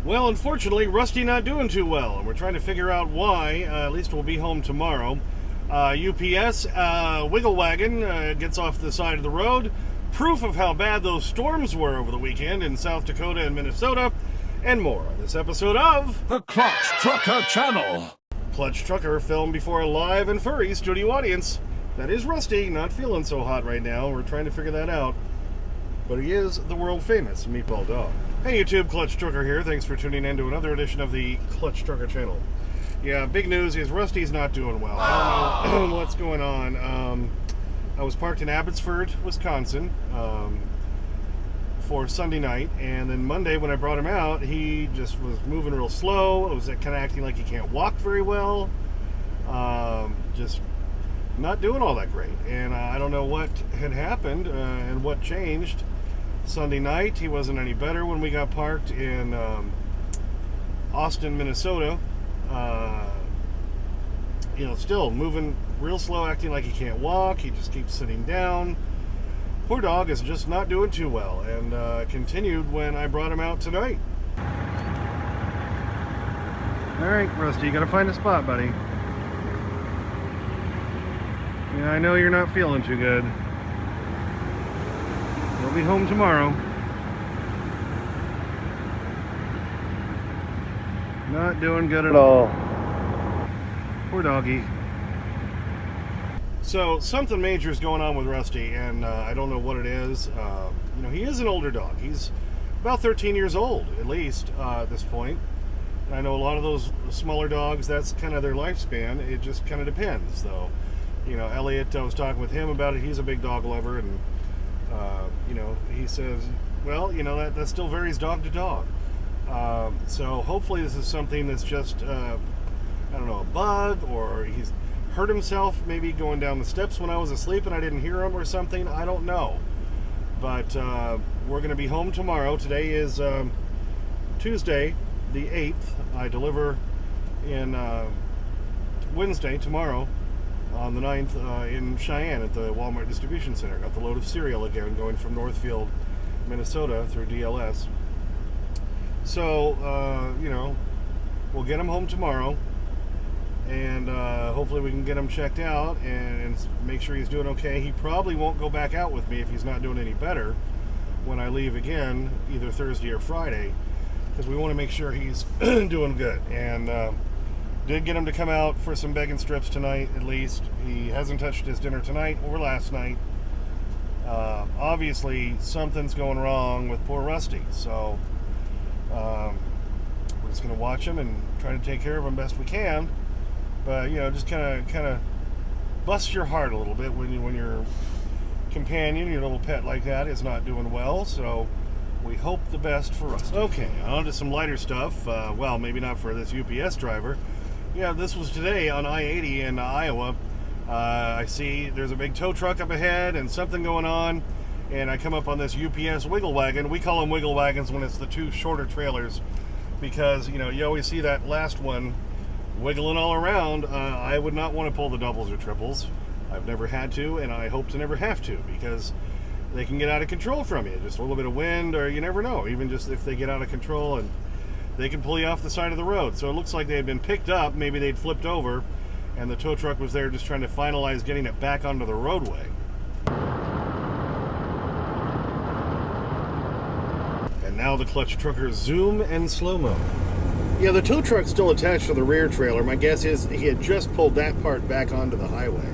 Well, unfortunately, Rusty not doing too well, and we're trying to figure out why. At least we'll be home tomorrow. UPS Wiggle Wagon gets off the side of the road. Proof of how bad those storms were over the weekend in South Dakota and Minnesota, and more on this episode of The Clutch Trucker Channel. Clutch Trucker, filmed before a live and furry studio audience. That is Rusty, not feeling so hot right now. We're trying to figure that out. But he is the world-famous Meatball Dog. Hey YouTube, Clutch Trucker here. Thanks for tuning in to another edition of the Clutch Trucker channel. Yeah, big news is Rusty's not doing well. I don't know what's going on. I was parked in Abbotsford, Wisconsin for Sunday night, and then Monday when I brought him out, he just was moving real slow. It was kind of acting like he can't walk very well. Just not doing all that great. And I don't know what had happened and what changed. Sunday night, he wasn't any better when we got parked in Austin, Minnesota. Still moving real slow, acting like he can't walk. He just keeps sitting down. Poor dog is just not doing too well, and continued when I brought him out tonight. All right, Rusty, you gotta find a spot, buddy. Yeah, I know you're not feeling too good. We'll be home tomorrow. Not doing good at all. Poor doggy. So, something major is going on with Rusty, and I don't know what it is. He is an older dog. He's about 13 years old, at least, at this point. And I know a lot of those smaller dogs, that's kind of their lifespan. It just kind of depends, though. Elliot, I was talking with him about it. He's a big dog lover, and he says, well, that still varies dog to dog. So hopefully this is something that's just, a bug, or he's hurt himself maybe going down the steps when I was asleep and I didn't hear him or something. I don't know. But we're going to be home tomorrow. Today is Tuesday, the 8th. I deliver in Wednesday, tomorrow, on the 9th in Cheyenne at the Walmart Distribution Center. Got the load of cereal again going from Northfield, Minnesota through DLS. So, we'll get him home tomorrow, and hopefully we can get him checked out and make sure he's doing okay. He probably won't go back out with me if he's not doing any better when I leave again, either Thursday or Friday, because we want to make sure he's doing good. And did get him to come out for some bacon strips tonight, at least. He hasn't touched his dinner tonight or last night. Obviously, something's going wrong with poor Rusty. So, we're just going to watch him and try to take care of him best we can. But, just kind of busts your heart a little bit when your companion, your little pet like that, is not doing well. So, we hope the best for Rusty. Okay, on to some lighter stuff. Well, maybe not for this UPS driver. Yeah, this was today on I-80 in Iowa. I see there's a big tow truck up ahead and something going on, and I come up on this UPS Wiggle Wagon. We call them Wiggle Wagons when it's the two shorter trailers, because you always see that last one wiggling all around. I would not want to pull the doubles or triples. I've never had to, and I hope to never have to, because they can get out of control from you. Just a little bit of wind, or you never know. Even just if they get out of control, and they can pull you off the side of the road. So it looks like they had been picked up. Maybe they'd flipped over, and the tow truck was there just trying to finalize getting it back onto the roadway. And now the Clutch Trucker zoom and slow-mo. Yeah, the tow truck's still attached to the rear trailer. My guess is he had just pulled that part back onto the highway.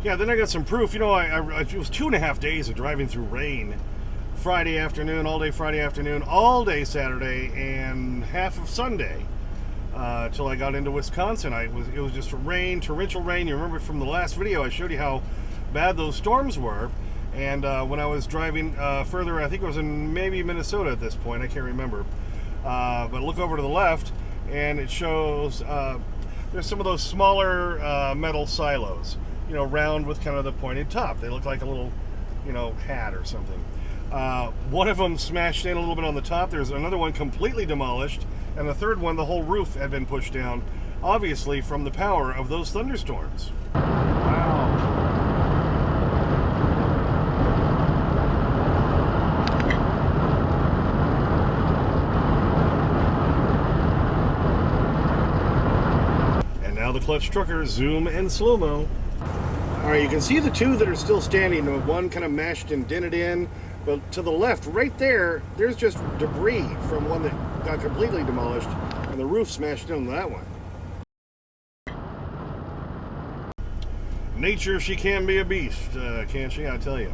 Yeah, then I got some proof. It was 2.5 days of driving through rain. Friday afternoon, all day Friday afternoon, all day Saturday, and half of Sunday till I got into Wisconsin. It was just rain, torrential rain. You remember from the last video I showed you how bad those storms were. And when I was driving further, I think it was in maybe Minnesota at this point, I can't remember. But look over to the left, and it shows there's some of those smaller metal silos, round with kind of the pointed top. They look like a little, hat or something. One of them smashed in a little bit on the top. There's another one completely demolished, and the third one, the whole roof had been pushed down, obviously from the power of those thunderstorms. Wow. the Clutch Trucker zoom and slow-mo. All right, you can see the two that are still standing. One kind of mashed and dented in, but to the left, right there, there's just debris from one that got completely demolished, and the roof smashed into that one. Nature, she can be a beast, can't she? I tell you.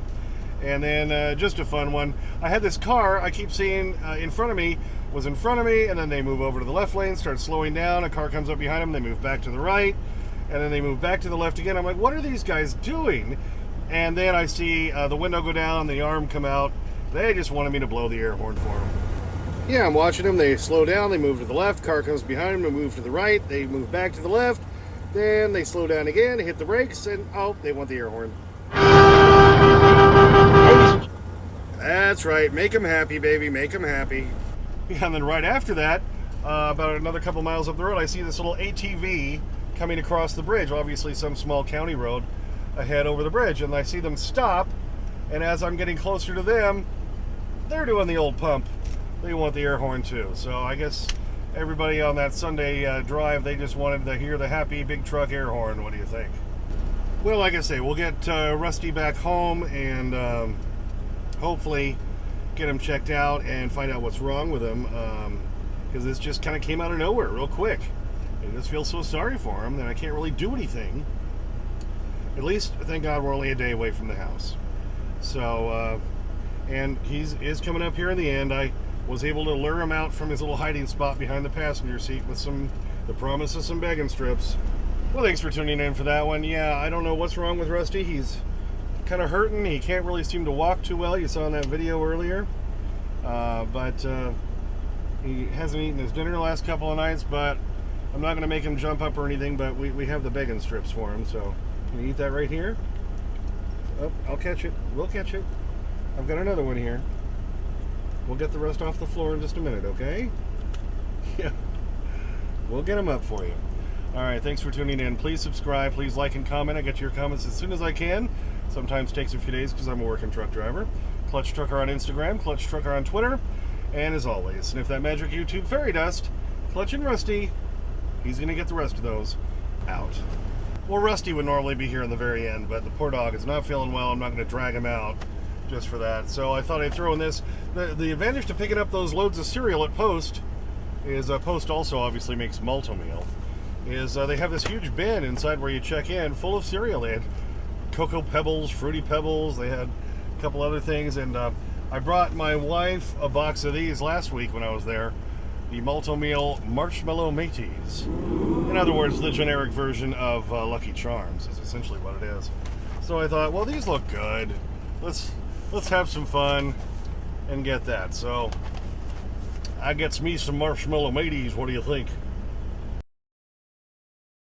And then just a fun one. I had this car I keep seeing in front of me, was in front of me, and then they move over to the left lane, start slowing down. A car comes up behind them, they move back to the right, and then they move back to the left again. I'm like, what are these guys doing? And then I see the window go down, the arm come out. They just wanted me to blow the air horn for them. Yeah, I'm watching them. They slow down, they move to the left, car comes behind them, they move to the right, they move back to the left, then they slow down again, hit the brakes, and oh, they want the air horn. That's right, make them happy, baby, make them happy. Yeah, and then right after that, about another couple miles up the road, I see this little ATV coming across the bridge, obviously some small county road ahead over the bridge, and I see them stop, and as I'm getting closer to them, they're doing the old pump. They want the air horn too. So I guess everybody on that Sunday drive, they just wanted to hear the happy big truck air horn. What do you think? Well, like I say, we'll get Rusty back home and hopefully get him checked out and find out what's wrong with him, because this just kind of came out of nowhere real quick. I just feel so sorry for him that I can't really do anything. At least, thank God, we're only a day away from the house. So, and he is coming up here in the end. I was able to lure him out from his little hiding spot behind the passenger seat with the promise of some begging strips. Well, thanks for tuning in for that one. Yeah, I don't know what's wrong with Rusty. He's kind of hurting. He can't really seem to walk too well. You saw in that video earlier. But he hasn't eaten his dinner the last couple of nights, but I'm not going to make him jump up or anything, but we have the begging strips for him, so can you eat that right here? Oh, I'll catch it. We'll catch it. I've got another one here. We'll get the rest off the floor in just a minute, okay? Yeah. We'll get them up for you. All right, thanks for tuning in. Please subscribe. Please like and comment. I get to your comments as soon as I can. Sometimes takes a few days because I'm a working truck driver. Clutch Trucker on Instagram, Clutch Trucker on Twitter, and as always, sniff that magic YouTube fairy dust. Clutch and Rusty, he's going to get the rest of those out. Well, Rusty would normally be here in the very end, but the poor dog is not feeling well. I'm not going to drag him out just for that. So I thought I'd throw in this. The advantage to picking up those loads of cereal at Post is Post also obviously makes Malt-O-Meal. Is they have this huge bin inside where you check in full of cereal. They had Cocoa Pebbles, Fruity Pebbles. They had a couple other things. And I brought my wife a box of these last week when I was there. The Malt-O-Meal Marshmallow Mateys. In other words, the generic version of Lucky Charms is essentially what it is. So I thought, well, these look good. Let's have some fun and get that. So I gets me some Marshmallow Mateys. What do you think?